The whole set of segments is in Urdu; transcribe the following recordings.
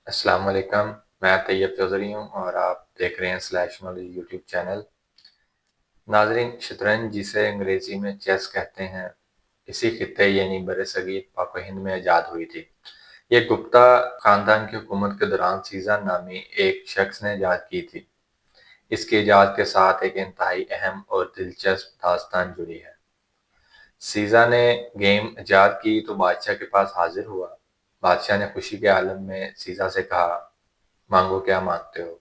السلام علیکم، میں طیب چودھری ہوں اور آپ دیکھ رہے ہیں سلیش نالج یوٹیوب چینل۔ ناظرین، شطرنج جسے انگریزی میں چیس کہتے ہیں، اسی خطے یعنی برصغیر پاک و ہند میں ایجاد ہوئی تھی۔ یہ گپتا خاندان کی حکومت کے دوران سیزر نامی ایک شخص نے ایجاد کی تھی۔ اس کی ایجاد کے ساتھ ایک انتہائی اہم اور دلچسپ داستان جڑی ہے۔ سیزر نے گیم ایجاد کی تو بادشاہ کے پاس حاضر ہوا۔ بادشاہ نے خوشی کے عالم میں سیزر سے کہا، مانگو کیا مانگتے ہو؟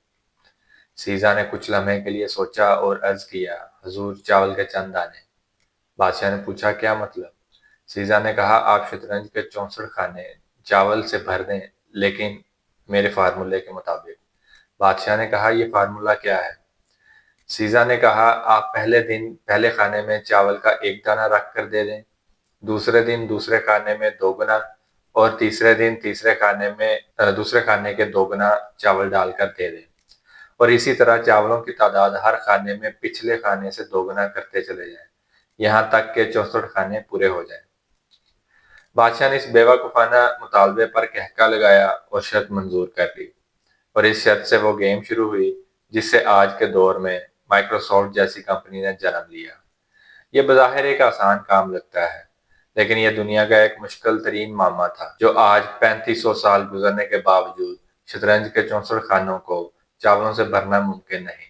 سیزر نے کچھ لمحے کے لیے سوچا اور عرض کیا، حضور چاول کے چند دانے۔ بادشاہ نے پوچھا، کیا مطلب؟ سیزر نے کہا، آپ شطرنج کے 64 خانے چاول سے بھر دیں، لیکن میرے فارمولے کے مطابق۔ بادشاہ نے کہا، یہ فارمولہ کیا ہے؟ سیزر نے کہا، آپ پہلے دن پہلے خانے میں چاول کا 1 دانہ رکھ کر دے دیں، دوسرے دن دوسرے خانے میں 2 گنا، اور تیسرے دن تیسرے خانے میں دوسرے خانے کے 2 گنا چاول ڈال کر دے دیں، اور اسی طرح چاولوں کی تعداد ہر خانے میں پچھلے خانے سے 2 گنا کرتے چلے جائیں، یہاں تک کہ 64 خانے پورے ہو جائیں۔ بادشاہ نے اس بیوقوفانہ مطالبے پر کہکا لگایا اور شرط منظور کر لی، اور اس شرط سے وہ گیم شروع ہوئی جس سے آج کے دور میں مائکروسافٹ جیسی کمپنی نے جنم لیا۔ یہ بظاہر ایک آسان کام لگتا ہے، لیکن یہ دنیا کا ایک مشکل ترین معمہ تھا جو آج 3500 سال گزرنے کے باوجود شطرنج کے 64 خانوں کو چاولوں سے بھرنا ممکن نہیں۔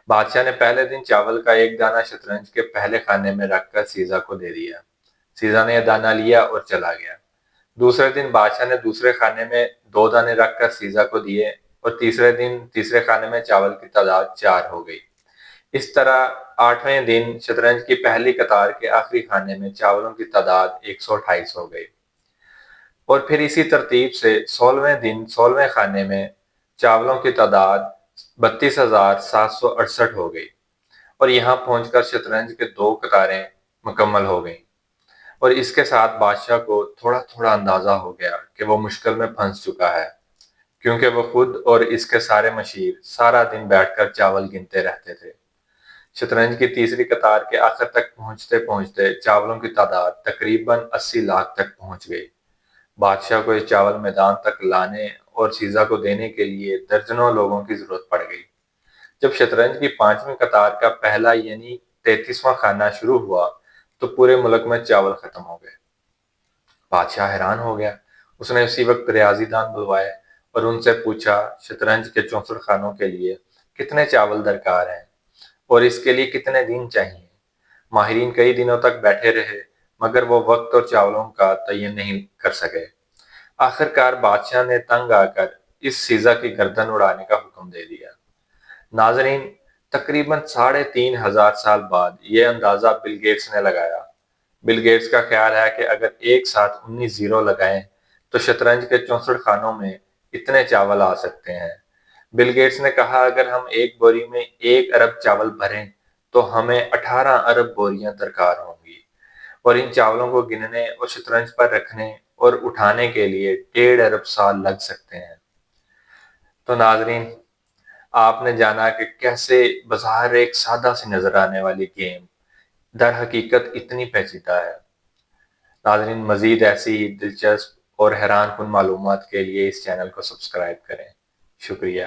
بادشاہ نے پہلے دن چاول کا 1 دانہ شطرنج کے پہلے خانے میں رکھ کر سیزر کو دے دیا۔ سیزر نے یہ دانہ لیا اور چلا گیا۔ دوسرے دن بادشاہ نے دوسرے خانے میں 2 دانے رکھ کر سیزر کو دیے، اور تیسرے دن تیسرے خانے میں چاول کی تعداد 4 ہو گئی۔ اس طرح 8ویں دن شطرنج کی پہلی قطار کے آخری خانے میں چاولوں کی تعداد 128 ہو گئی، اور پھر اسی ترتیب سے 16ویں دن 16ویں خانے میں چاولوں کی تعداد 32,768 ہو گئی، اور یہاں پہنچ کر شطرنج کے 2 قطاریں مکمل ہو گئیں، اور اس کے ساتھ بادشاہ کو تھوڑا تھوڑا اندازہ ہو گیا کہ وہ مشکل میں پھنس چکا ہے، کیونکہ وہ خود اور اس کے سارے مشیر سارا دن بیٹھ کر چاول گنتے رہتے تھے۔ شطرنج کی تیسری قطار کے آخر تک پہنچتے پہنچتے چاولوں کی تعداد تقریباً 80 لاکھ تک پہنچ گئی۔ بادشاہ کو یہ چاول میدان تک لانے اور سیزر کو دینے کے لیے درجنوں لوگوں کی ضرورت پڑ گئی۔ جب شطرنج کی 5ویں قطار کا پہلا یعنی 33واں خانہ شروع ہوا تو پورے ملک میں چاول ختم ہو گئے۔ بادشاہ حیران ہو گیا۔ اس نے اسی وقت ریاضی دان بلوائے اور ان سے پوچھا، شطرنج کے 64 خانوں کے لیے کتنے چاول درکار ہیں اور اس کے لیے کتنے دن چاہیے؟ ماہرین کئی دنوں تک بیٹھے رہے، مگر وہ وقت اور چاولوں کا تعین نہیں کر سکے۔ آخرکار بادشاہ نے تنگ آ کر اس سیزر کی گردن اڑانے کا حکم دے دیا۔ ناظرین، تقریباً 3500 سال بعد یہ اندازہ بل گیٹس نے لگایا۔ بل گیٹس کا خیال ہے کہ اگر ایک ساتھ 19 زیرو لگائیں تو شطرنج کے 64 خانوں میں اتنے چاول آ سکتے ہیں۔ بل گیٹس نے کہا، اگر ہم ایک بوری میں 1 ارب چاول بھریں تو ہمیں 18 ارب بوریاں درکار ہوں گی، اور ان چاولوں کو گننے اور شطرنج پر رکھنے اور اٹھانے کے لیے 1.5 ارب سال لگ سکتے ہیں۔ تو ناظرین، آپ نے جانا کہ کیسے بظاہر ایک سادہ سی نظر آنے والی گیم در حقیقت اتنی پیچیدہ ہے۔ ناظرین، مزید ایسی ہی دلچسپ اور حیران کن معلومات کے لیے اس چینل کو سبسکرائب کریں۔ شکریہ۔